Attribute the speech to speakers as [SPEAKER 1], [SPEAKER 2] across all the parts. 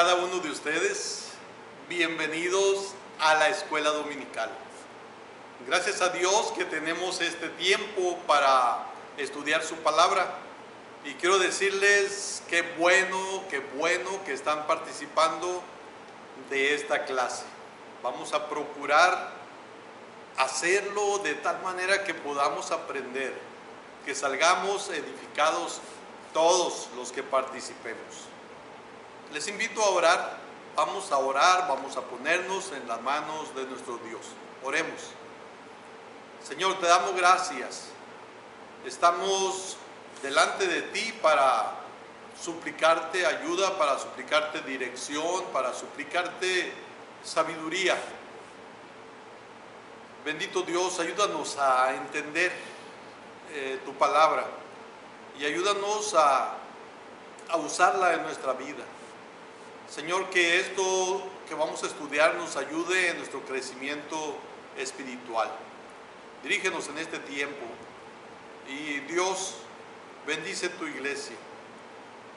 [SPEAKER 1] cada uno de ustedes. Bienvenidos a la escuela dominical. Gracias a Dios que tenemos este tiempo para estudiar su palabra. Y quiero decirles qué bueno que están participando de esta clase. Vamos a procurar hacerlo de tal manera que podamos aprender, que salgamos edificados todos los que participemos. Les invito a orar. Vamos a orar, vamos a ponernos en las manos de nuestro Dios. Oremos. Señor, te damos gracias. Estamos delante de ti para suplicarte ayuda, para suplicarte dirección, para suplicarte sabiduría. Bendito Dios, ayúdanos a entender tu palabra y ayúdanos a usarla en nuestra vida. Señor, que esto que vamos a estudiar nos ayude en nuestro crecimiento espiritual. Dirígenos en este tiempo y Dios, bendice tu iglesia,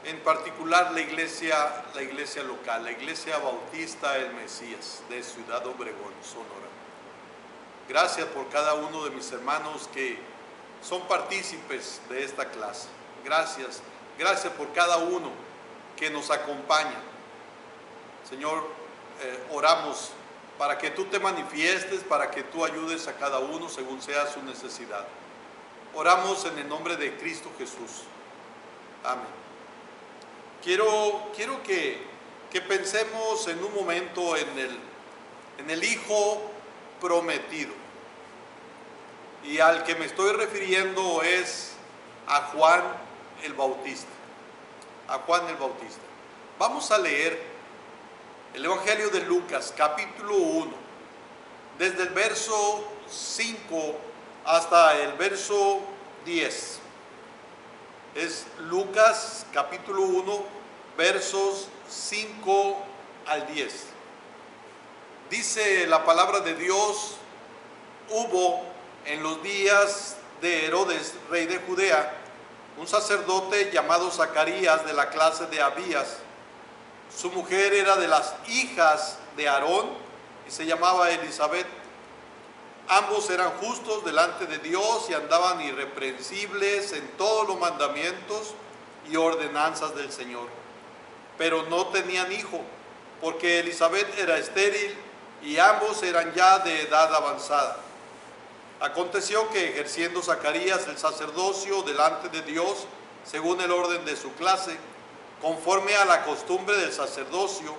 [SPEAKER 1] en particular la iglesia local, la Iglesia Bautista El Mesías de Ciudad Obregón, Sonora. Gracias por cada uno de mis hermanos que son partícipes de esta clase. Gracias por cada uno que nos acompaña. Señor, oramos para que tú te manifiestes, para que tú ayudes a cada uno según sea su necesidad. Oramos en el nombre de Cristo Jesús. Amén. Quiero que pensemos en un momento en el Hijo prometido. Y al que me estoy refiriendo es a Juan el Bautista. A Juan el Bautista. Vamos a leer el Evangelio de Lucas, capítulo 1, desde el verso 5 hasta el verso 10. Es Lucas, capítulo 1, versos 5 al 10. Dice la palabra de Dios: hubo en los días de Herodes, rey de Judea, un sacerdote llamado Zacarías, de la clase de Abías. Su mujer era de las hijas de Aarón y se llamaba Elisabet. Ambos eran justos delante de Dios y andaban irreprensibles en todos los mandamientos y ordenanzas del Señor. Pero no tenían hijo, porque Elisabet era estéril y ambos eran ya de edad avanzada. Aconteció que, ejerciendo Zacarías el sacerdocio delante de Dios, según el orden de su clase, conforme a la costumbre del sacerdocio,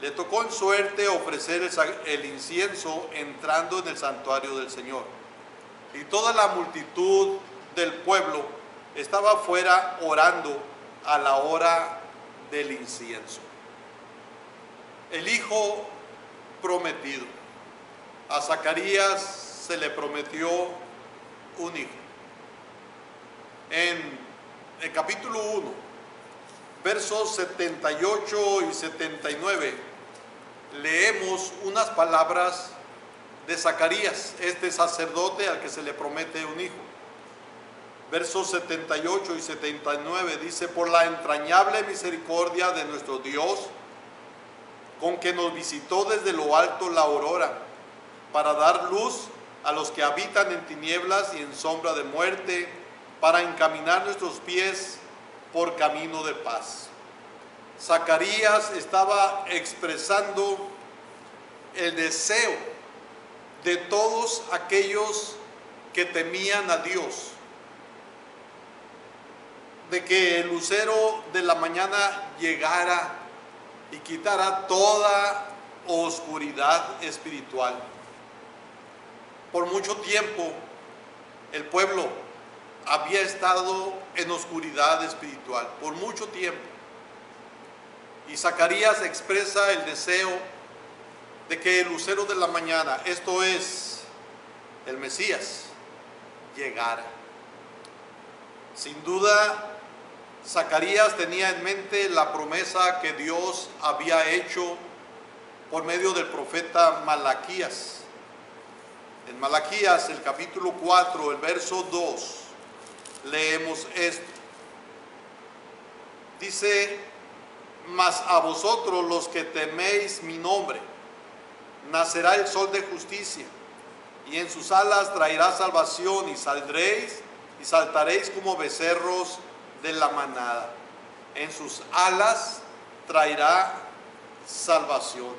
[SPEAKER 1] le tocó en suerte ofrecer el incienso entrando en el santuario del Señor. Y toda la multitud del pueblo estaba afuera orando a la hora del incienso. El hijo prometido. A Zacarías se le prometió un hijo. En el capítulo 1, versos 78 y 79, leemos unas palabras de Zacarías, este sacerdote al que se le promete un hijo. Versos 78 y 79 dice: por la entrañable misericordia de nuestro Dios, con que nos visitó desde lo alto la aurora, para dar luz a los que habitan en tinieblas y en sombra de muerte, para encaminar nuestros pies por camino de paz. Zacarías estaba expresando el deseo de todos aquellos que temían a Dios, de que el lucero de la mañana llegara y quitara toda oscuridad espiritual. Por mucho tiempo el pueblo había estado en oscuridad espiritual, por mucho tiempo. Y Zacarías expresa el deseo de que el lucero de la mañana, esto es, el Mesías, llegara. Sin duda, Zacarías tenía en mente la promesa que Dios había hecho por medio del profeta Malaquías. En Malaquías, el capítulo 4, el verso 2, leemos esto. Dice: Mas a vosotros los que teméis mi nombre, nacerá el sol de justicia, y en sus alas traerá salvación, y saldréis y saltaréis como becerros de la manada. En sus alas traerá salvación.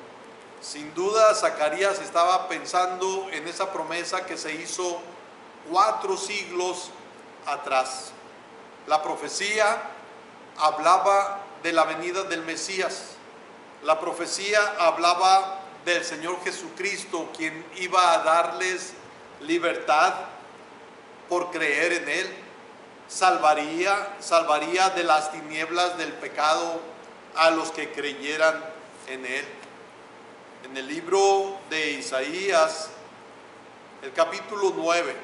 [SPEAKER 1] Sin duda, Zacarías estaba pensando en esa promesa que se hizo 4 siglos atrás. La profecía hablaba de la venida del Mesías. La profecía hablaba del Señor Jesucristo, quien iba a darles libertad por creer en Él. Salvaría de las tinieblas del pecado a los que creyeran en Él. En el libro de Isaías, el capítulo 9,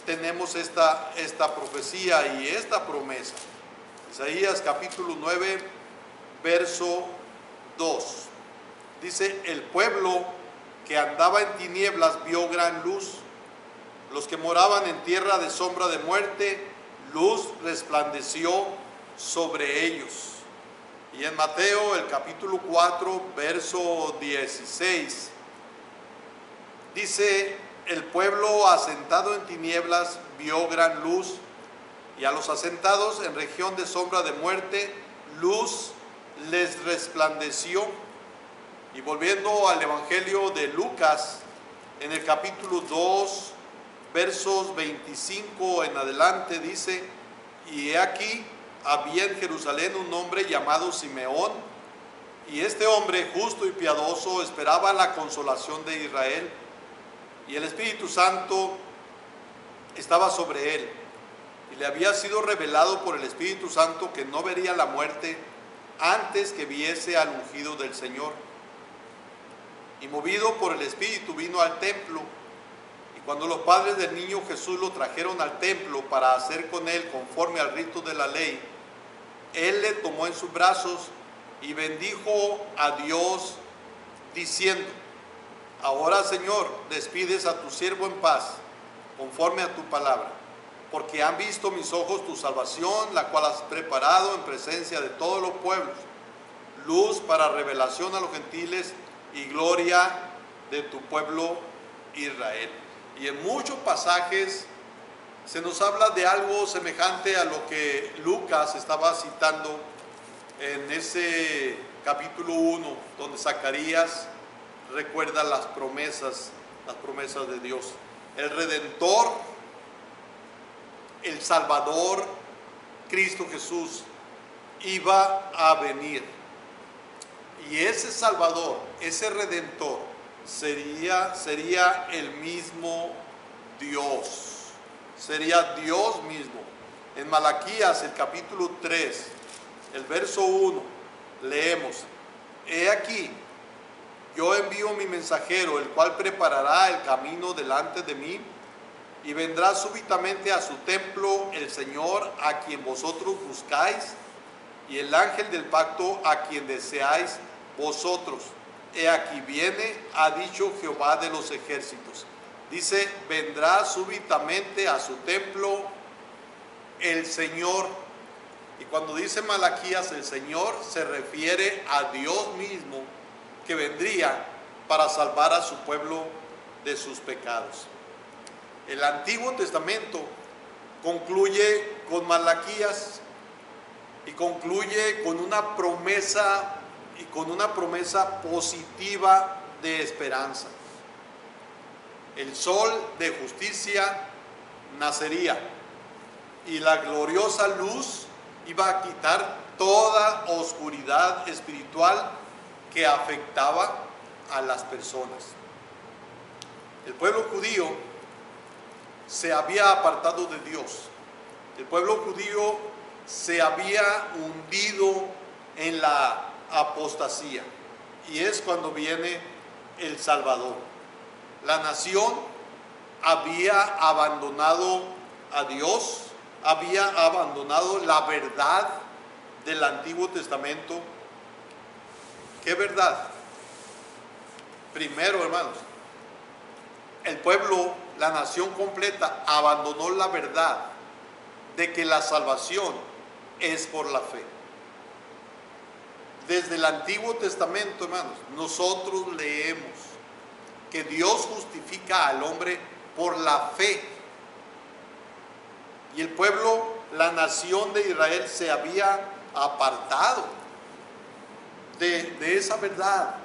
[SPEAKER 1] tenemos esta profecía y esta promesa. Isaías capítulo 9, verso 2. Dice: el pueblo que andaba en tinieblas vio gran luz. Los que moraban en tierra de sombra de muerte, luz resplandeció sobre ellos. Y en Mateo, el capítulo 4, verso 16, dice: el pueblo asentado en tinieblas vio gran luz, y a los asentados en región de sombra de muerte, luz les resplandeció. Y volviendo al Evangelio de Lucas, en el capítulo 2, versos 25 en adelante, dice: y he aquí, había en Jerusalén un hombre llamado Simeón, y este hombre justo y piadoso esperaba la consolación de Israel, y el Espíritu Santo estaba sobre él, y le había sido revelado por el Espíritu Santo que no vería la muerte antes que viese al ungido del Señor. Y movido por el Espíritu vino al templo, y cuando los padres del niño Jesús lo trajeron al templo para hacer con él conforme al rito de la ley, él le tomó en sus brazos y bendijo a Dios diciendo: ahora, Señor, despides a tu siervo en paz, conforme a tu palabra, porque han visto mis ojos tu salvación, la cual has preparado en presencia de todos los pueblos, luz para revelación a los gentiles y gloria de tu pueblo Israel. Y en muchos pasajes se nos habla de algo semejante a lo que Lucas estaba citando en ese capítulo 1, donde Zacarías recuerda las promesas de Dios. El Redentor, el Salvador, Cristo Jesús, iba a venir. Y ese Salvador, ese Redentor, sería el mismo Dios. Sería Dios mismo. En Malaquías, el capítulo 3, el verso 1, leemos: he aquí, yo envío mi mensajero, el cual preparará el camino delante de mí, y vendrá súbitamente a su templo el Señor a quien vosotros buscáis, y el ángel del pacto a quien deseáis vosotros. He aquí viene, ha dicho Jehová de los ejércitos. Dice: vendrá súbitamente a su templo el Señor. Y cuando dice Malaquías el Señor, se refiere a Dios mismo, que vendría para salvar a su pueblo de sus pecados. El Antiguo Testamento concluye con Malaquías y concluye con una promesa positiva de esperanza. El sol de justicia nacería y la gloriosa luz iba a quitar toda oscuridad espiritual que afectaba a las personas. El pueblo judío se había apartado de Dios. El pueblo judío se había hundido en la apostasía. Y es cuando viene el Salvador. La nación había abandonado a Dios, había abandonado la verdad del Antiguo Testamento. ¿Qué verdad? Primero, hermanos, el pueblo, la nación completa, abandonó la verdad de que la salvación es por la fe. desde el Antiguo Testamento, hermanos, nosotros leemos que Dios justifica al hombre por la fe. Y el pueblo, la nación de Israel, se había apartado de esa verdad,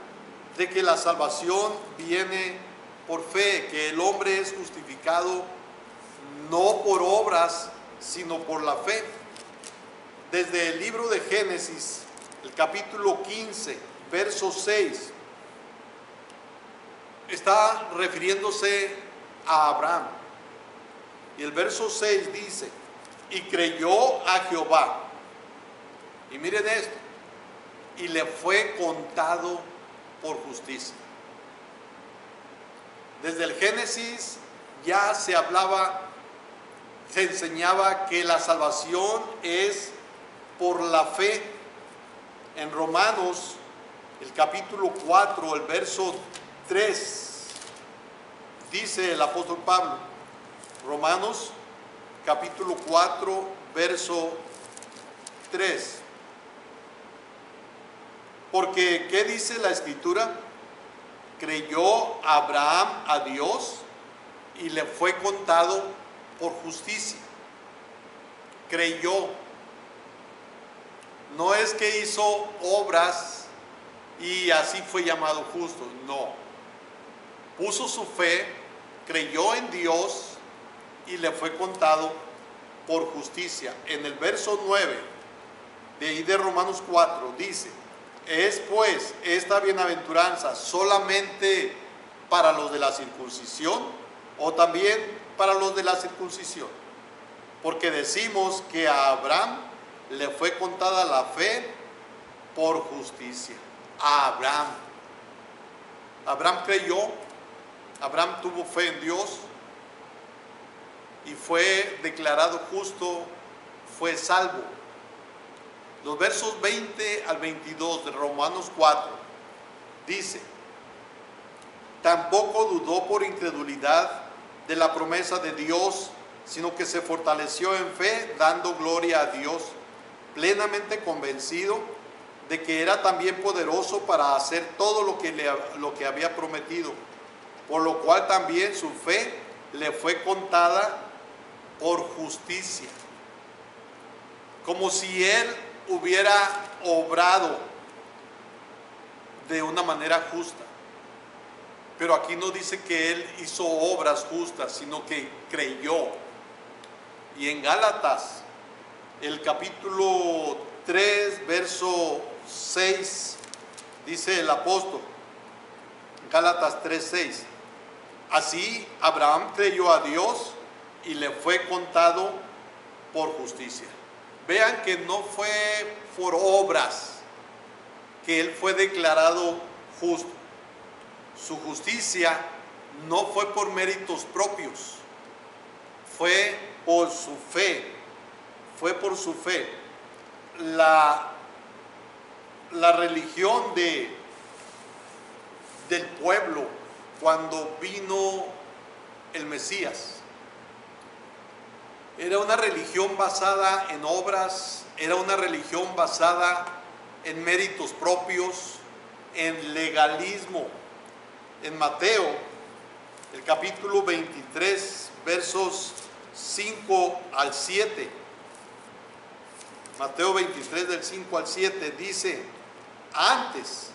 [SPEAKER 1] de que la salvación viene por fe, que el hombre es justificado no por obras, sino por la fe. Desde el libro de Génesis, el capítulo 15, verso 6, está refiriéndose a Abraham. Y el verso 6 dice, y creyó a Jehová. Y miren esto, y le fue contado por justicia. Desde el Génesis ya se hablaba, se enseñaba que la salvación es por la fe. En Romanos, el capítulo 4, el verso 3, dice el apóstol Pablo, Romanos, capítulo 4, verso 3. Porque, ¿qué dice la Escritura? Creyó Abraham a Dios y le fue contado por justicia. Creyó. No es que hizo obras y así fue llamado justo, no. Puso su fe, creyó en Dios y le fue contado por justicia. En el verso 9 de ahí de Romanos 4 dice, es pues esta bienaventuranza solamente para los de la circuncisión o también para los de la circuncisión. Porque decimos que a Abraham le fue contada la fe por justicia. A Abraham. Abraham creyó, Abraham tuvo fe en Dios y fue declarado justo, fue salvo. Los versos 20 al 22 de Romanos 4 dice, tampoco dudó por incredulidad de la promesa de Dios, sino que se fortaleció en fe, dando gloria a Dios, plenamente convencido de que era también poderoso para hacer todo lo que había prometido, por lo cual también su fe le fue contada por justicia, como si él hubiera obrado de una manera justa. Pero aquí no dice que él hizo obras justas, sino que creyó. Y en Gálatas, el capítulo 3, verso 6, dice el apóstol, Gálatas 3, 6, así Abraham creyó a Dios y le fue contado por justicia. Vean que no fue por obras que él fue declarado justo. Su justicia no fue por méritos propios, fue por su fe. Fue por su fe. La religión del pueblo cuando vino el Mesías era una religión basada en obras, era una religión basada en méritos propios, en legalismo. En Mateo, el capítulo 23, versos 5 al 7. Mateo 23 del 5 al 7 dice, antes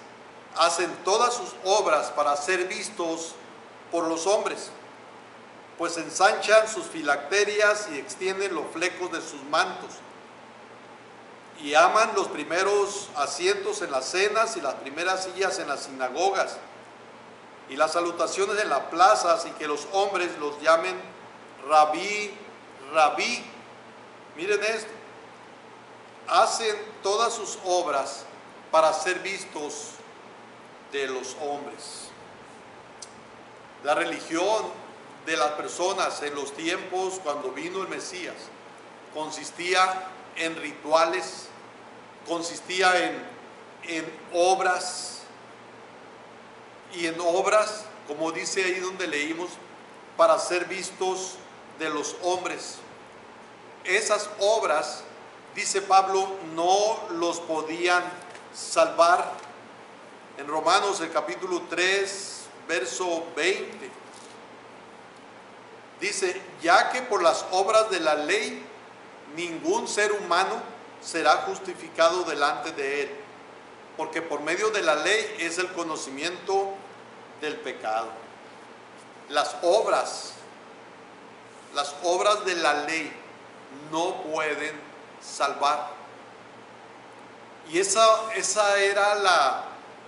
[SPEAKER 1] hacen todas sus obras para ser vistos por los hombres, pues ensanchan sus filacterias y extienden los flecos de sus mantos, y aman los primeros asientos en las cenas y las primeras sillas en las sinagogas, y las salutaciones en las plazas, y que los hombres los llamen rabí, rabí. Miren esto. Hacen todas sus obras para ser vistos de los hombres. La religión de las personas en los tiempos cuando vino el Mesías consistía en rituales, consistía en obras, y en obras, como dice ahí donde leímos, para ser vistos de los hombres. Esas obras, dice Pablo, no los podían salvar. En Romanos el capítulo 3, verso 20, dice: ya que por las obras de la ley ningún ser humano será justificado delante de él, porque por medio de la ley es el conocimiento del pecado. Las obras de la ley no pueden salvar. Y esa era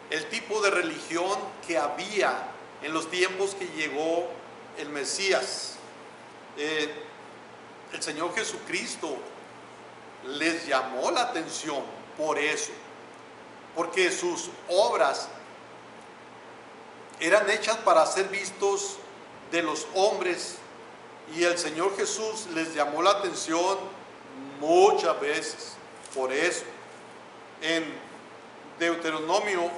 [SPEAKER 1] el tipo de religión que había en los tiempos que llegó el Mesías. El Señor Jesucristo les llamó la atención por eso, porque sus obras eran hechas para ser vistos de los hombres, y el Señor Jesús les llamó la atención muchas veces por eso. En Deuteronomio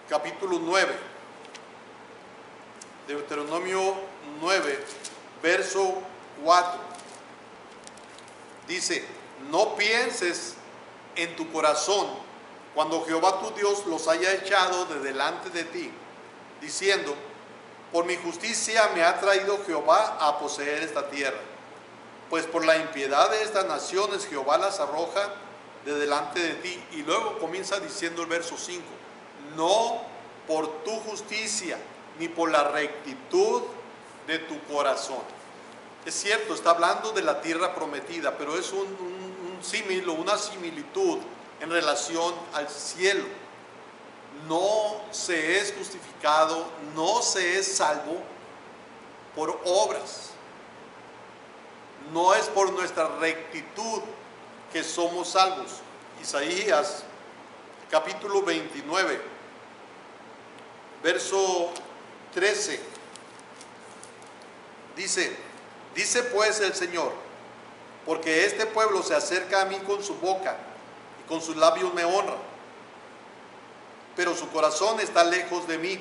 [SPEAKER 1] capítulo 9, Deuteronomio 9, verso 4, dice: no pienses en tu corazón cuando Jehová tu Dios los haya echado de delante de ti, diciendo: por mi justicia me ha traído Jehová a poseer esta tierra. Pues por la impiedad de estas naciones Jehová las arroja de delante de ti. Y luego comienza diciendo el verso 5: no por tu justicia ni por la rectitud de tu corazón. Es cierto, está hablando de la tierra prometida, pero es un símil o una similitud en relación al cielo. No se es justificado, no se es salvo por obras. No es por nuestra rectitud que somos salvos. Isaías capítulo 29, verso 13, dice pues el Señor: porque este pueblo se acerca a mí con su boca y con sus labios me honra, pero su corazón está lejos de mí,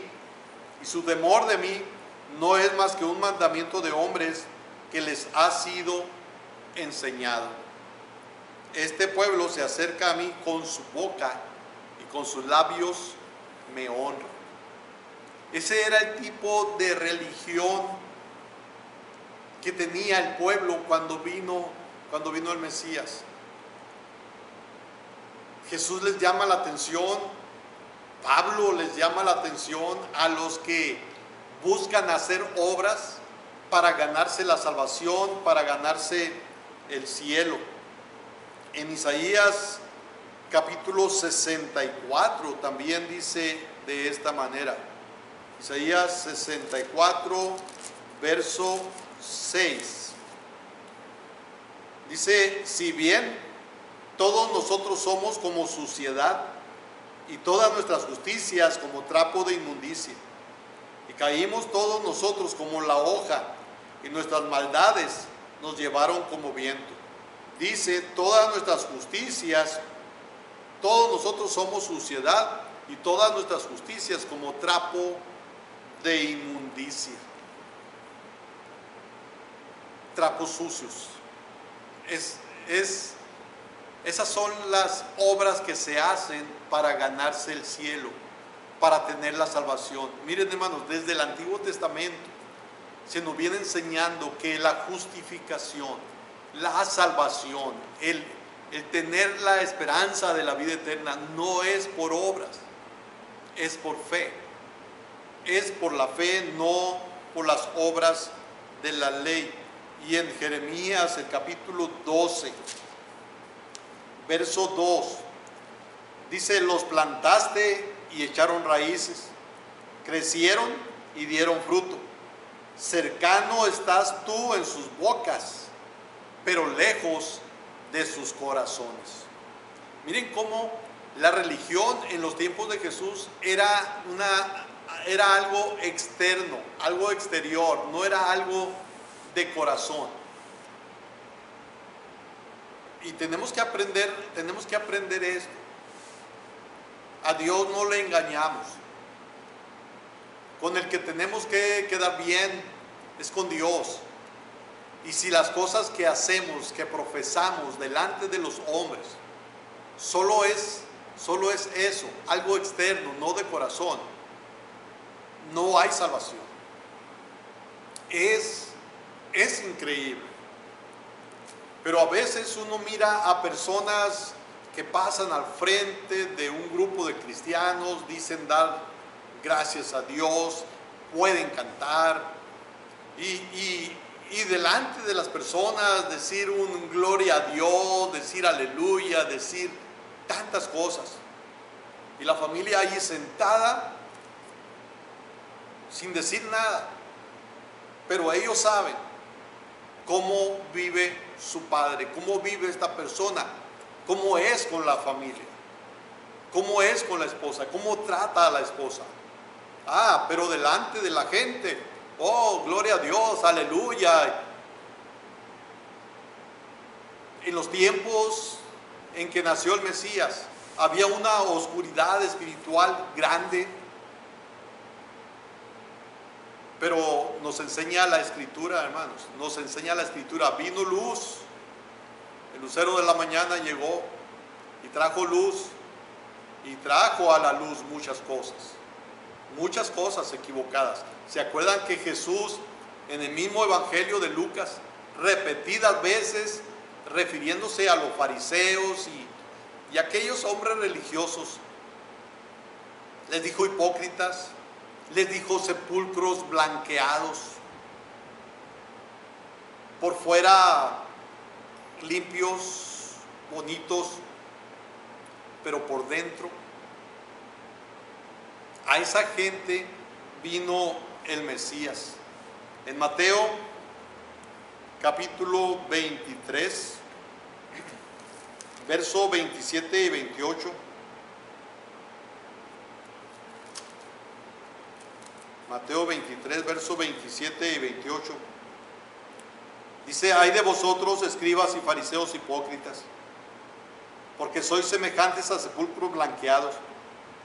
[SPEAKER 1] y su temor de mí no es más que un mandamiento de hombres que les ha sido enseñado. Este pueblo se acerca a mí con su boca y con sus labios me honra. Ese era el tipo de religión que tenía el pueblo cuando vino el Mesías. Jesús les llama la atención, Pablo les llama la atención a los que buscan hacer obras para ganarse la salvación, para ganarse el cielo. En Isaías capítulo 64 también dice de esta manera. Isaías 64, verso 6. Dice: si bien todos nosotros somos como suciedad, y todas nuestras justicias como trapo de inmundicia, y caímos todos nosotros como la hoja, y nuestras maldades nos llevaron como viento. Dice: todas nuestras justicias, todos nosotros somos suciedad, y todas nuestras justicias como trapo de inmundicia. Trapos sucios. Esas son las obras que se hacen para ganarse el cielo, para tener la salvación. Miren, hermanos, desde el Antiguo Testamento se nos viene enseñando que la justificación, la salvación, el tener la esperanza de la vida eterna no es por obras, es por fe. Es por la fe, no por las obras de la ley. Y en Jeremías el capítulo 12, verso 2, dice: los plantaste y echaron raíces, crecieron y dieron fruto. Cercano estás tú en sus bocas, pero lejos de sus corazones. Miren cómo la religión en los tiempos de Jesús era algo externo, algo exterior, no era algo de corazón. Y tenemos que aprender esto. A Dios no le engañamos. Con el que tenemos que quedar bien es con Dios. Y si las cosas que hacemos, que profesamos delante de los hombres, solo es eso, algo externo, no de corazón, no hay salvación. Es increíble. Pero a veces uno mira a personas que pasan al frente de un grupo de cristianos, dicen dar gracias a Dios, pueden cantar y delante de las personas decir un gloria a Dios, decir aleluya, decir tantas cosas. Y la familia ahí sentada sin decir nada. Pero ellos saben cómo vive su padre, cómo vive esta persona, cómo es con la familia, cómo es con la esposa, cómo trata a la esposa. Pero delante de la gente, oh, gloria a Dios, aleluya. En los tiempos en que nació el Mesías, había una oscuridad espiritual grande, pero nos enseña la Escritura, hermanos, nos enseña la Escritura. Vino luz, el lucero de la mañana llegó y trajo luz, y trajo a la luz muchas cosas equivocadas. ¿Se acuerdan que Jesús, en el mismo Evangelio de Lucas, repetidas veces, refiriéndose a los fariseos y aquellos hombres religiosos, les dijo hipócritas, les dijo sepulcros blanqueados, por fuera limpios, bonitos, pero por dentro? A esa gente vino el Mesías. En Mateo capítulo 23, verso 27 y 28. Mateo 23, verso 27 y 28. Dice: ay de vosotros, escribas y fariseos hipócritas, porque sois semejantes a sepulcros blanqueados,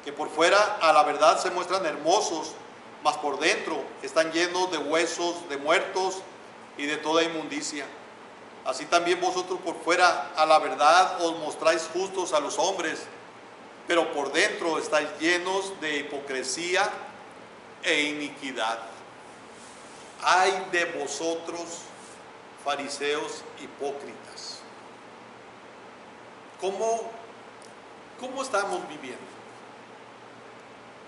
[SPEAKER 1] que por fuera a la verdad se muestran hermosos, mas por dentro están llenos de huesos de muertos y de toda inmundicia. Así también vosotros por fuera a la verdad os mostráis justos a los hombres, pero por dentro estáis llenos de hipocresía e iniquidad. Ay de vosotros, fariseos hipócritas. ¿Cómo estamos viviendo?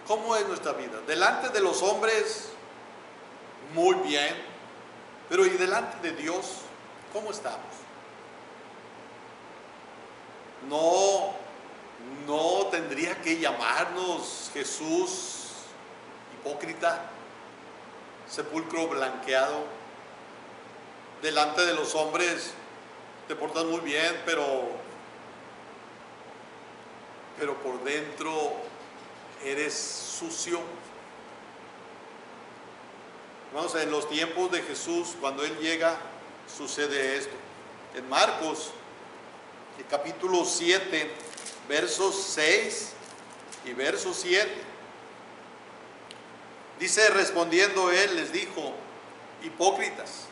[SPEAKER 1] ¿Cómo es nuestra vida? Delante de los hombres, muy bien, pero ¿y delante de Dios, cómo estamos? No tendría que llamarnos Jesús hipócrita, sepulcro blanqueado. Delante de los hombres te portas muy bien, pero por dentro eres sucio. Vamos, en los tiempos de Jesús, cuando Él llega, sucede esto. En Marcos, el capítulo 7, versos 6 y verso 7. Dice: respondiendo Él, les dijo: hipócritas,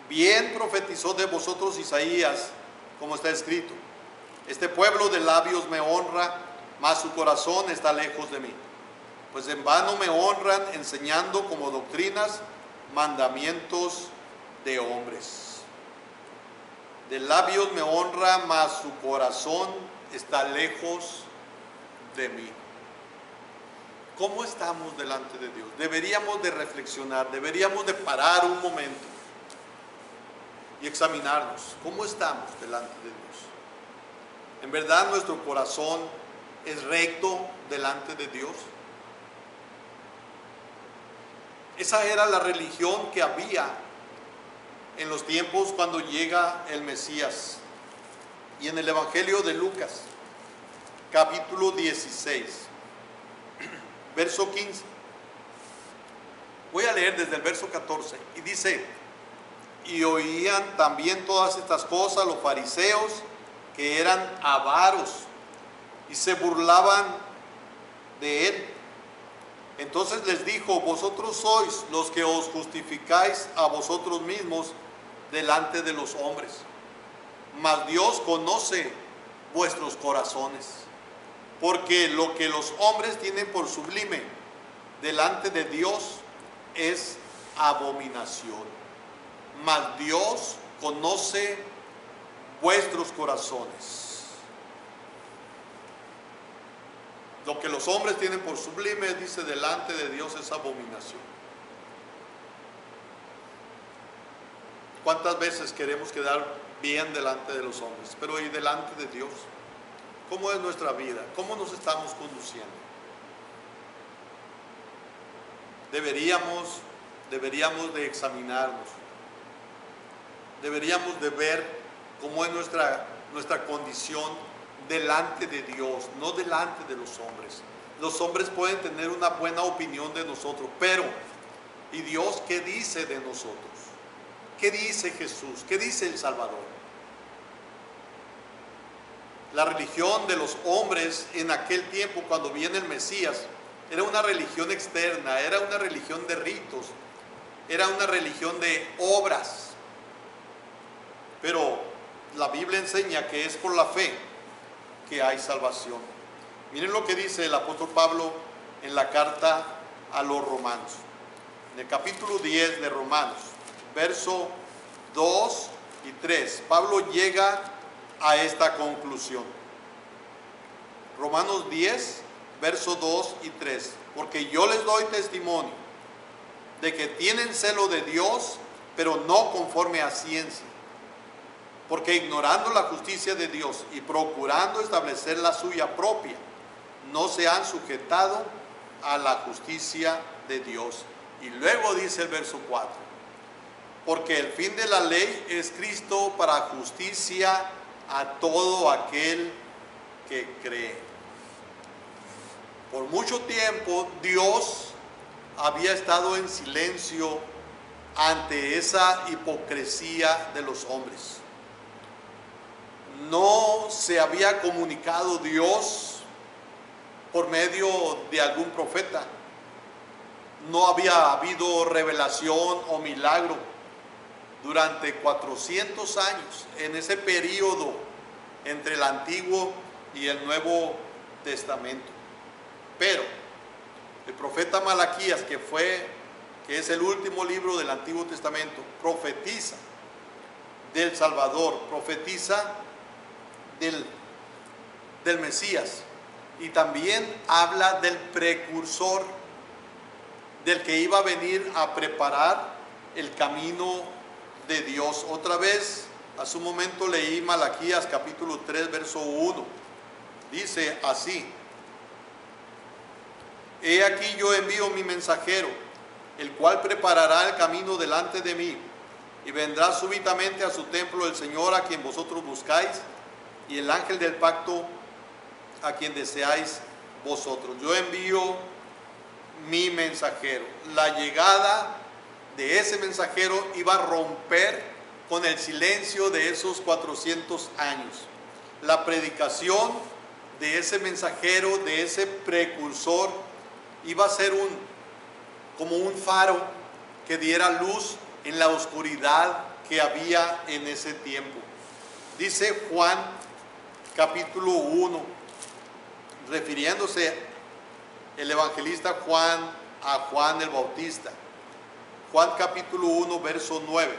[SPEAKER 1] bien profetizó de vosotros Isaías, como está escrito: este pueblo de labios me honra, mas su corazón está lejos de mí. Pues en vano me honran, enseñando como doctrinas mandamientos de hombres. De labios me honra, mas su corazón está lejos de mí. ¿Cómo estamos delante de Dios? Deberíamos de reflexionar, deberíamos de parar un momento y examinarnos. ¿Cómo estamos delante de Dios? ¿En verdad nuestro corazón es recto delante de Dios? Esa era la religión que había en los tiempos cuando llega el Mesías. Y en el Evangelio de Lucas, capítulo 16, verso 15. Voy a leer desde el verso 14. Y dice: y oían también todas estas cosas los fariseos, que eran avaros, y se burlaban de él. Entonces les dijo: vosotros sois los que os justificáis a vosotros mismos delante de los hombres, mas Dios conoce vuestros corazones, porque lo que los hombres tienen por sublime delante de Dios es abominación. Mas Dios conoce vuestros corazones. Lo que los hombres tienen por sublime, dice, delante de Dios es abominación. ¿Cuántas veces queremos quedar bien delante de los hombres? Pero ¿y delante de Dios? ¿Cómo es nuestra vida? ¿Cómo nos estamos conduciendo? Deberíamos de examinarnos. Deberíamos de ver cómo es nuestra condición delante de Dios, no delante de los hombres. Los hombres pueden tener una buena opinión de nosotros, pero ¿y Dios qué dice de nosotros? ¿Qué dice Jesús? ¿Qué dice el Salvador? La religión de los hombres en aquel tiempo, cuando viene el Mesías, era una religión externa, era una religión de ritos, era una religión de obras. Pero la Biblia enseña que es por la fe que hay salvación. Miren lo que dice el apóstol Pablo en la carta a los Romanos. En el capítulo 10 de Romanos, verso 2 y 3, Pablo llega a esta conclusión. Romanos 10, verso 2 y 3. Porque yo les doy testimonio de que tienen celo de Dios, pero no conforme a ciencia. Porque ignorando la justicia de Dios y procurando establecer la suya propia, no se han sujetado a la justicia de Dios. Y luego dice el verso 4, porque el fin de la ley es Cristo para justicia a todo aquel que cree. Por mucho tiempo Dios había estado en silencio ante esa hipocresía de los hombres. No se había comunicado Dios por medio de algún profeta. No había habido revelación o milagro durante 400 años, en ese periodo entre el Antiguo y el Nuevo Testamento. Pero el profeta Malaquías, que es el último libro del Antiguo Testamento, profetiza del Salvador, profetiza del Mesías, y también habla del precursor, del que iba a venir a preparar el camino de Dios. Otra vez, hace un momento leí Malaquías capítulo 3, verso 1. Dice así: he aquí yo envío mi mensajero, el cual preparará el camino delante de mí, y vendrá súbitamente a su templo el Señor a quien vosotros buscáis, y el ángel del pacto a quien deseáis vosotros. Yo envío mi mensajero. La llegada de ese mensajero iba a romper con el silencio de esos 400 años. La predicación de ese mensajero, de ese precursor, iba a ser como un faro que diera luz en la oscuridad que había en ese tiempo. Dice Juan capítulo 1, refiriéndose el evangelista Juan a Juan el Bautista. Juan capítulo 1, verso 9.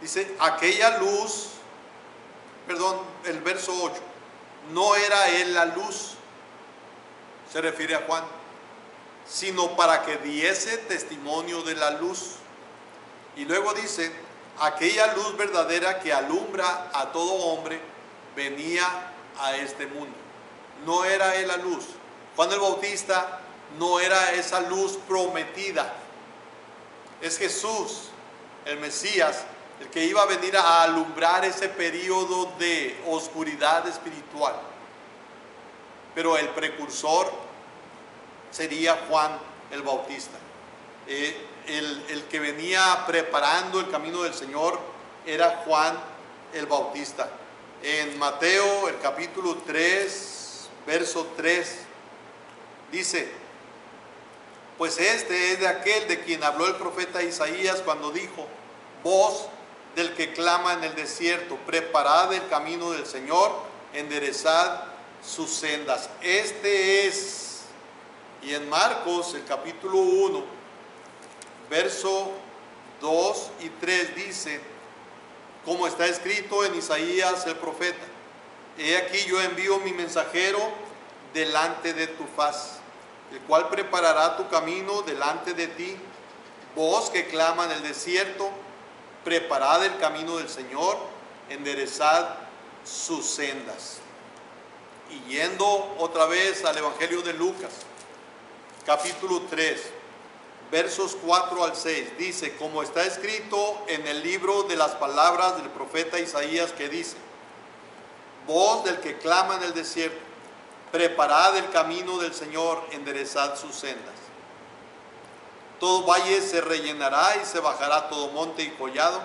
[SPEAKER 1] Dice, aquella luz, el verso 8, no era él la luz, se refiere a Juan, sino para que diese testimonio de la luz. Y luego dice, aquella luz verdadera que alumbra a todo hombre venía a este mundo. No era él la luz. Juan el Bautista no era esa luz prometida. Es Jesús, el Mesías, el que iba a venir a alumbrar ese periodo de oscuridad espiritual. Pero el precursor sería Juan el Bautista. El que venía preparando el camino del Señor era Juan el Bautista. En Mateo, el capítulo 3, verso 3, dice, pues este es de aquel de quien habló el profeta Isaías cuando dijo, voz del que clama en el desierto, preparad el camino del Señor, enderezad sus sendas. Este es, y en Marcos, el capítulo 1, verso 2 y 3 dice, como está escrito en Isaías el profeta, he aquí yo envío mi mensajero delante de tu faz, el cual preparará tu camino delante de ti. Voz que clama en el desierto, preparad el camino del Señor, enderezad sus sendas. Y yendo otra vez al Evangelio de Lucas, capítulo 3, versos 4 al 6, dice, como está escrito en el libro de las palabras del profeta Isaías, que dice, voz del que clama en el desierto, preparad el camino del Señor, enderezad sus sendas. Todo valle se rellenará y se bajará todo monte y collado.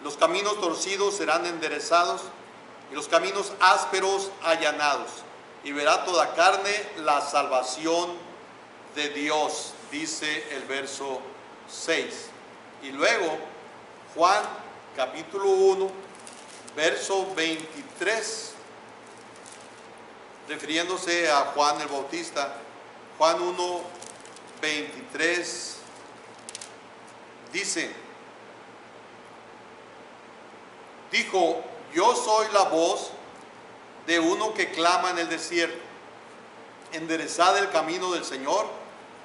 [SPEAKER 1] Los caminos torcidos serán enderezados y los caminos ásperos allanados. Y verá toda carne la salvación de Dios, dice el verso 6. Y luego, Juan capítulo 1, verso 23, refiriéndose a Juan el Bautista, Juan 1, 23, dice, dijo, yo soy la voz de uno que clama en el desierto, enderezad el camino del Señor,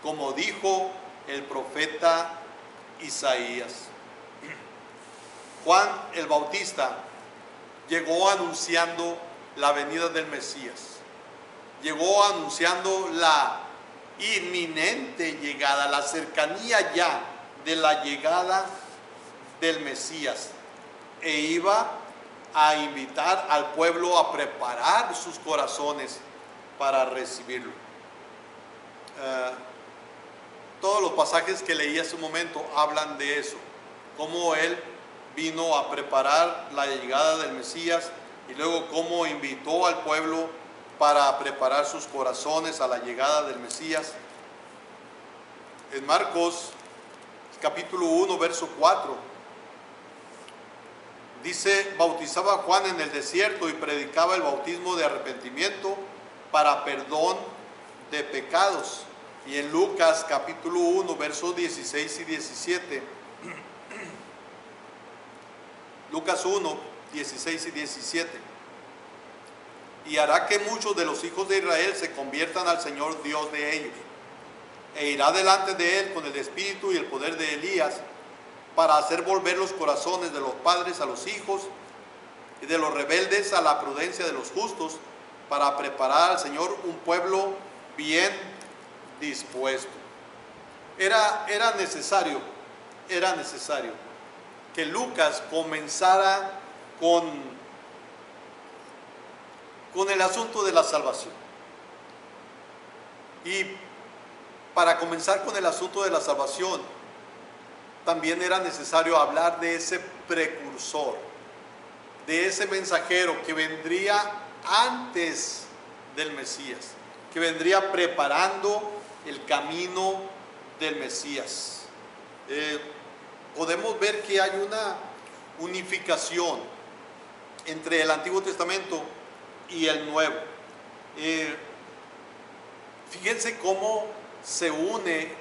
[SPEAKER 1] como dijo el profeta Isaías. Juan el Bautista llegó anunciando la venida del Mesías, llegó anunciando la inminente llegada, la cercanía ya de la llegada del Mesías, e iba a invitar al pueblo a preparar sus corazones para recibirlo. Todos los pasajes que leí hace un momento hablan de eso, cómo él vino a preparar la llegada del Mesías y luego cómo invitó al pueblo para preparar sus corazones a la llegada del Mesías. En Marcos capítulo 1, verso 4, dice, bautizaba Juan en el desierto y predicaba el bautismo de arrepentimiento para perdón de pecados. Y en Lucas capítulo 1, versos 16 y 17, Lucas 1, 16 y 17, y hará que muchos de los hijos de Israel se conviertan al Señor Dios de ellos, e irá delante de él con el espíritu y el poder de Elías, para hacer volver los corazones de los padres a los hijos, y de los rebeldes a la prudencia de los justos, para preparar al Señor un pueblo bien dispuesto. Era necesario que Lucas comenzara con el asunto de la salvación. Y para comenzar con el asunto de la salvación, también era necesario hablar de ese precursor, de ese mensajero que vendría antes del Mesías, que vendría preparando el camino del Mesías. Podemos ver que hay una unificación entre el Antiguo Testamento y el Nuevo. Fíjense cómo se une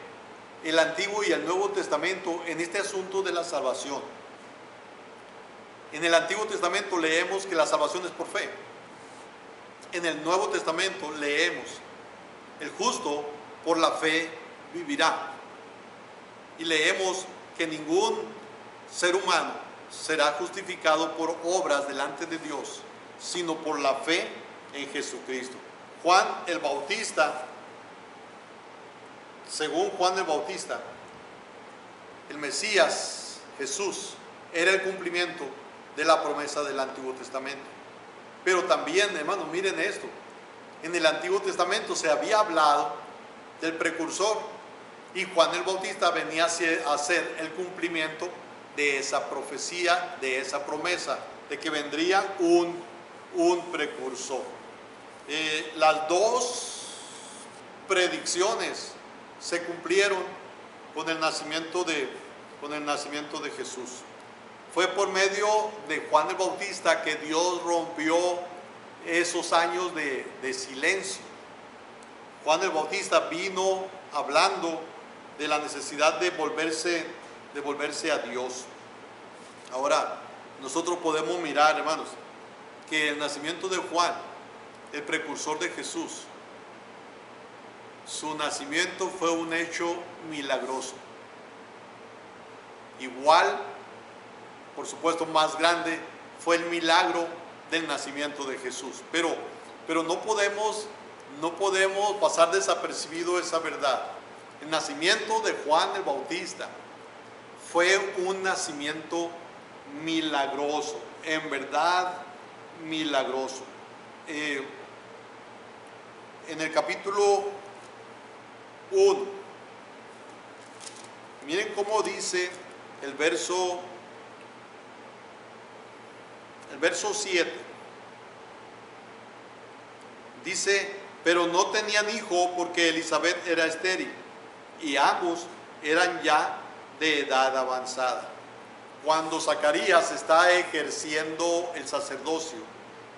[SPEAKER 1] el Antiguo y el Nuevo Testamento en este asunto de la salvación. En el Antiguo Testamento leemos que la salvación es por fe. En el Nuevo Testamento leemos, el justo por la fe vivirá. Y leemos que ningún ser humano será justificado por obras delante de Dios, sino por la fe en Jesucristo. Juan el Bautista, según Juan el Bautista, el Mesías, Jesús, era el cumplimiento de la promesa del Antiguo Testamento. Pero también, hermanos, miren esto, en el Antiguo Testamento se había hablado del precursor, y Juan el Bautista venía a ser el cumplimiento de esa profecía, de esa promesa, de que vendría un precursor. Las dos predicciones se cumplieron con el nacimiento de Jesús. Fue por medio de Juan el Bautista que Dios rompió esos años de silencio. Juan el Bautista vino hablando de la necesidad de volverse a Dios. Ahora, nosotros podemos mirar, hermanos, que el nacimiento de Juan, el precursor de Jesús, su nacimiento fue un hecho milagroso. Igual, por supuesto, más grande fue el milagro del nacimiento de Jesús. Pero no podemos pasar desapercibido esa verdad. El nacimiento de Juan el Bautista fue un nacimiento milagroso, en verdad milagroso. En el capítulo 1, miren cómo dice el verso 7. Dice: pero no tenían hijo porque Elizabeth era estéril y ambos eran ya de edad avanzada, cuando Zacarías está ejerciendo el sacerdocio.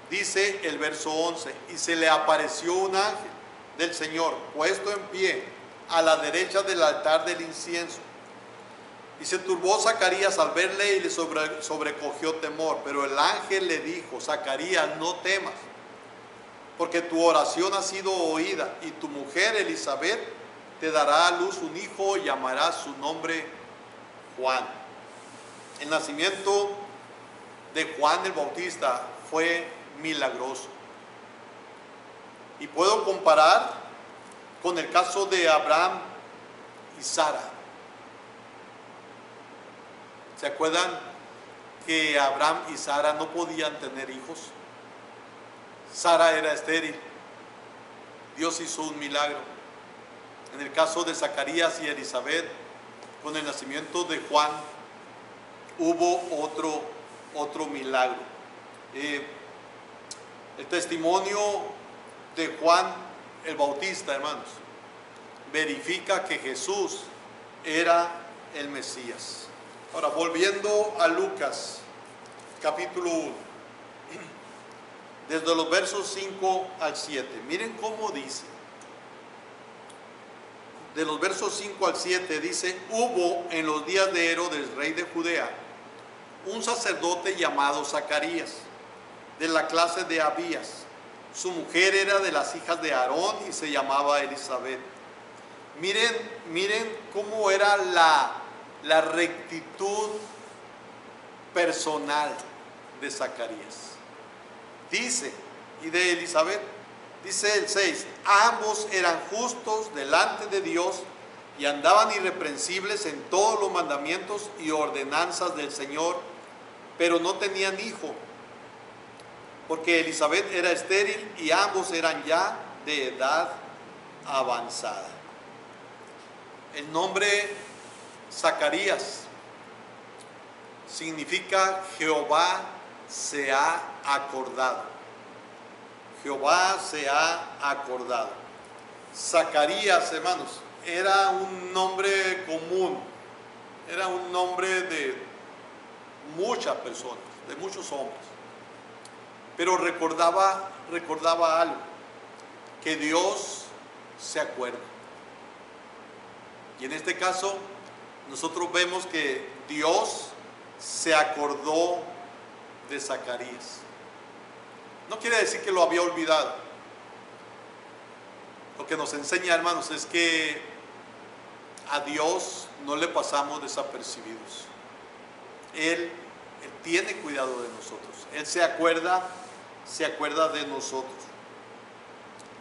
[SPEAKER 1] Dice el verso 11: y se le apareció un ángel del Señor puesto en pie a la derecha del altar del incienso. Y se turbó Zacarías al verle y le sobrecogió temor. Pero el ángel le dijo: Zacarías, no temas, porque tu oración ha sido oída, y tu mujer Elizabeth te dará a luz un hijo y llamarás su nombre Juan. El nacimiento de Juan el Bautista fue milagroso. Y puedo comparar con el caso de Abraham y Sara. ¿Se acuerdan que Abraham y Sara no podían tener hijos? Sara era estéril. Dios hizo un milagro. En el caso de Zacarías y Elizabeth, con el nacimiento de Juan, hubo otro milagro. El testimonio de Juan el Bautista, hermanos, verifica que Jesús era el Mesías. Ahora, volviendo a Lucas, capítulo 1, desde los versos 5 al 7, miren cómo dice. De los versos 5 al 7 dice: hubo en los días de Herodes, rey de Judea, un sacerdote llamado Zacarías, de la clase de Abías. Su mujer era de las hijas de Aarón y se llamaba Elizabeth. Miren cómo era la rectitud personal de Zacarías. Dice, y de Elizabeth, dice el 6: ambos eran justos delante de Dios y andaban irreprensibles en todos los mandamientos y ordenanzas del Señor, pero no tenían hijo, porque Elizabeth era estéril y ambos eran ya de edad avanzada. El nombre Zacarías significa Jehová se ha acordado. Jehová se ha acordado. Zacarías, hermanos, era un nombre común, era un nombre de muchas personas, de muchos hombres, pero recordaba algo, que Dios se acuerda. Y en este caso nosotros vemos que Dios se acordó de Zacarías. No quiere decir que lo había olvidado. Lo que nos enseña, hermanos, es que a Dios no le pasamos desapercibidos. Él tiene cuidado de nosotros. Él se acuerda de nosotros.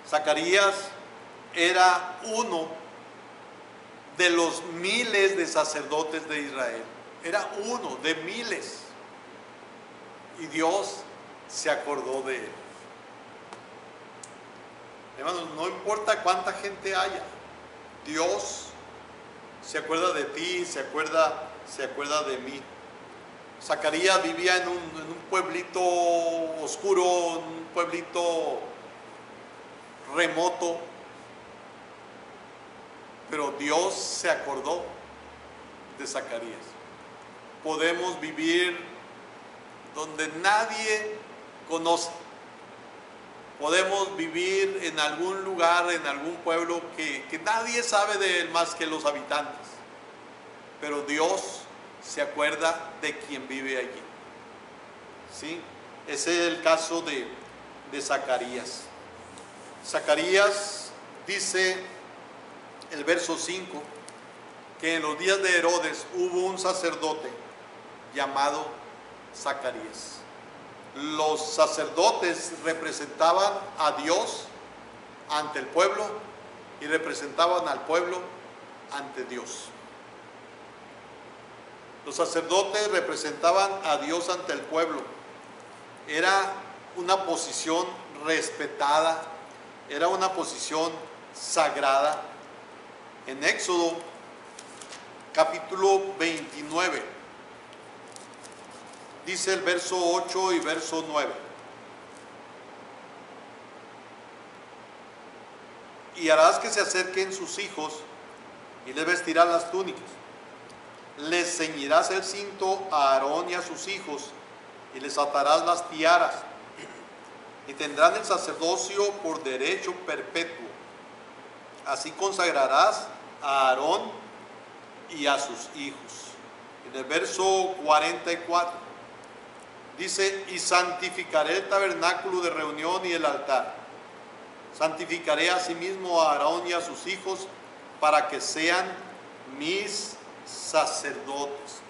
[SPEAKER 1] Zacarías era uno de los miles de sacerdotes de Israel. Era uno de miles. Y Dios se acordó de él. Hermanos, no importa cuánta gente haya, Dios se acuerda de ti, se acuerda de mí. Zacarías vivía en un pueblito oscuro, un pueblito remoto, pero Dios se acordó de Zacarías. podemos vivir donde nadie conoce. Podemos vivir en algún lugar, en algún pueblo que nadie sabe de él más que los habitantes. Pero Dios se acuerda de quien vive allí. ¿Sí? Ese es el caso de Zacarías. Zacarías dice, el verso 5, que en los días de Herodes hubo un sacerdote llamado Zacarías. Los sacerdotes representaban a Dios ante el pueblo y representaban al pueblo ante Dios. Los sacerdotes representaban a Dios ante el pueblo. Era una posición respetada, era una posición sagrada. En Éxodo capítulo 29, dice el verso 8 y verso 9. Y harás que se acerquen sus hijos y les vestirás las túnicas. Les ceñirás el cinto a Aarón y a sus hijos y les atarás las tiaras. Y tendrán el sacerdocio por derecho perpetuo. Así consagrarás a Aarón y a sus hijos. En el verso 44 dice, y santificaré el tabernáculo de reunión y el altar. Santificaré asimismo a Aarón y a sus hijos para que sean mis sacerdotes.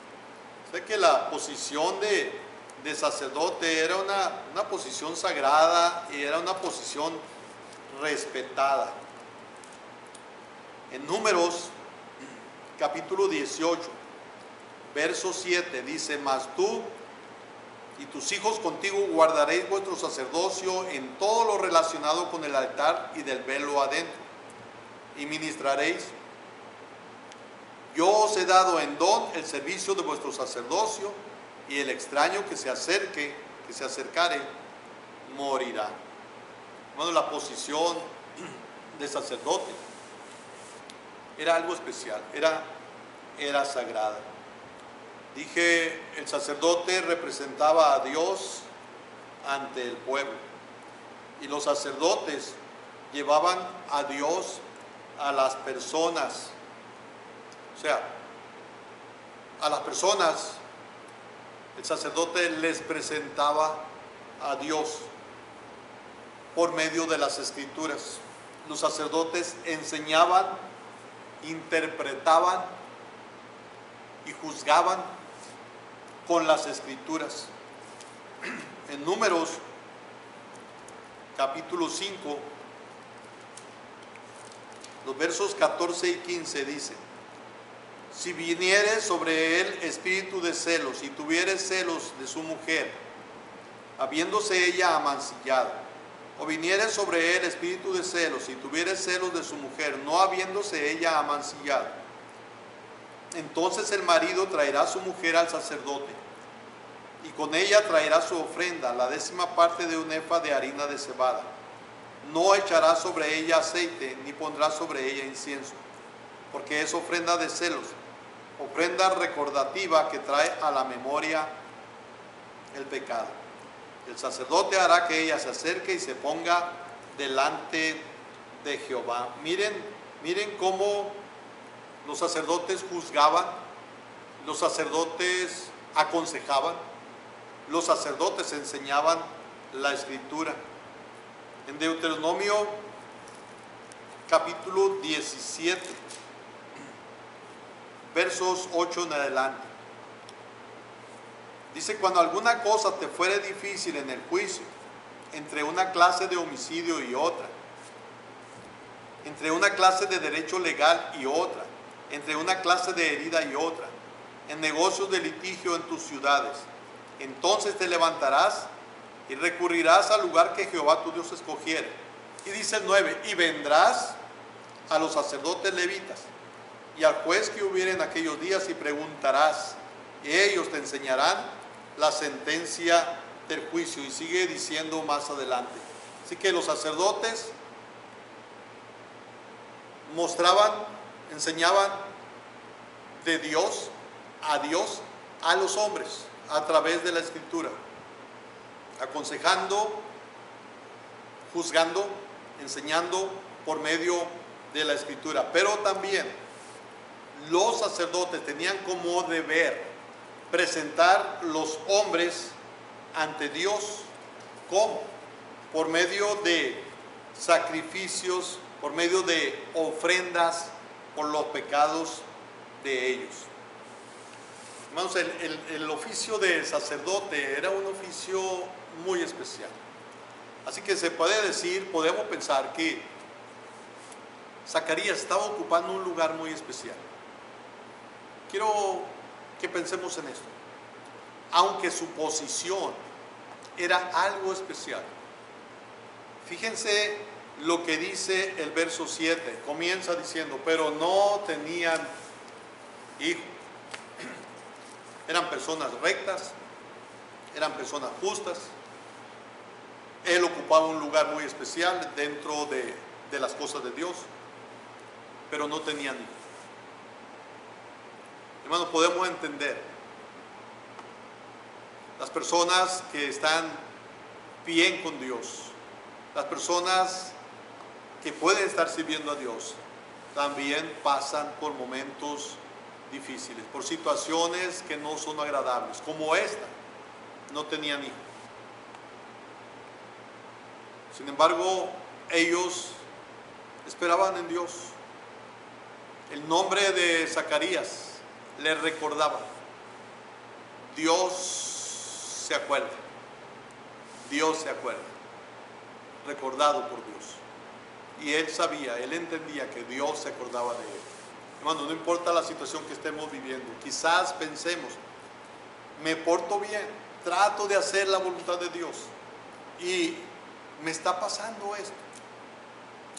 [SPEAKER 1] Sé que la posición de sacerdote era una posición sagrada y era una posición respetada. En Números capítulo 18, verso 7 dice, mas tú y tus hijos contigo guardaréis vuestro sacerdocio en todo lo relacionado con el altar y del velo adentro, y ministraréis. Yo os he dado en don el servicio de vuestro sacerdocio, y el extraño que se acercare, morirá. Bueno, la posición de sacerdote era algo especial, era sagrada. Dije, el sacerdote representaba a Dios ante el pueblo, y los sacerdotes llevaban a Dios a las personas. O sea, a las personas el sacerdote les presentaba a Dios por medio de las escrituras. Los sacerdotes enseñaban, interpretaban y juzgaban con las escrituras. En Números capítulo 5, los versos 14 y 15 dice, si viniere sobre él espíritu de celos y tuviere celos de su mujer, habiéndose ella amancillado, o viniere sobre él espíritu de celos y tuviere celos de su mujer, no habiéndose ella amancillado, entonces el marido traerá a su mujer al sacerdote, y con ella traerá su ofrenda, la 10ª parte de un efa de harina de cebada. No echará sobre ella aceite, ni pondrá sobre ella incienso, porque es ofrenda de celos, ofrenda recordativa que trae a la memoria el pecado. El sacerdote hará que ella se acerque y se ponga delante de Jehová. Miren cómo los sacerdotes juzgaban, los sacerdotes aconsejaban, los sacerdotes enseñaban la escritura. En Deuteronomio capítulo 17, versos 8 en adelante, dice, cuando alguna cosa te fuere difícil en el juicio, entre una clase de homicidio y otra, entre una clase de derecho legal y otra, entre una clase de herida y otra, en negocios de litigio en tus ciudades, entonces te levantarás y recurrirás al lugar que Jehová tu Dios escogiere. Y dice el 9, y vendrás a los sacerdotes levitas y al juez que hubiere en aquellos días y preguntarás, y ellos te enseñarán la sentencia del juicio. Y sigue diciendo más adelante. Así que los sacerdotes mostraban, enseñaban de Dios a Dios a los hombres a través de la Escritura, aconsejando, juzgando, enseñando por medio de la Escritura. Pero también los sacerdotes tenían como deber presentar los hombres ante Dios. ¿Cómo? Por medio de sacrificios, por medio de ofrendas por los pecados de ellos. Hermanos, el oficio de sacerdote era un oficio muy especial. Así que se puede decir, podemos pensar que Zacarías estaba ocupando un lugar muy especial. Quiero que pensemos en esto. Aunque su posición era algo especial. Fíjense lo que dice el verso 7. Comienza diciendo, pero no tenían hijo. Eran personas rectas, eran personas justas. Él ocupaba un lugar muy especial dentro de las cosas de Dios, pero no tenían hijos. Hermanos, podemos entender las personas que están bien con Dios, las personas que pueden estar sirviendo a Dios, también pasan por momentos difíciles, por situaciones que no son agradables, como esta. No tenían hijos. Sin embargo, ellos esperaban en Dios. El nombre de Zacarías les recordaba: Dios se acuerda, Dios se acuerda, recordado por Dios. Y él sabía, él entendía que Dios se acordaba de él. Hermano, no importa la situación que estemos viviendo, quizás pensemos, me porto bien, trato de hacer la voluntad de Dios y me está pasando esto.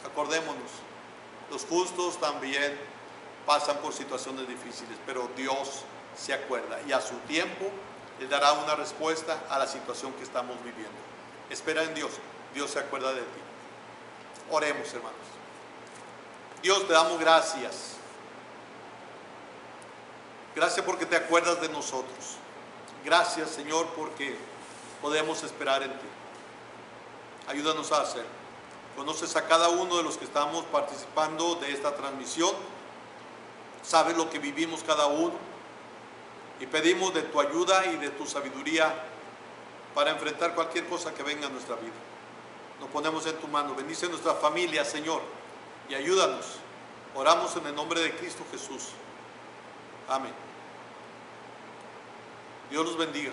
[SPEAKER 1] Acordémonos, los justos también pasan por situaciones difíciles, pero Dios se acuerda y a su tiempo Él dará una respuesta a la situación que estamos viviendo. Espera en Dios, Dios se acuerda de ti. Oremos, hermanos. Dios, te damos gracias. Gracias porque te acuerdas de nosotros. Gracias, Señor, porque podemos esperar en ti. Ayúdanos a hacerlo. Conoces a cada uno de los que estamos participando de esta transmisión. Sabes lo que vivimos cada uno. Y pedimos de tu ayuda y de tu sabiduría para enfrentar cualquier cosa que venga a nuestra vida. Nos ponemos en tu mano. Bendice nuestra familia, Señor, y ayúdanos. Oramos en el nombre de Cristo Jesús. Amén. Dios los bendiga.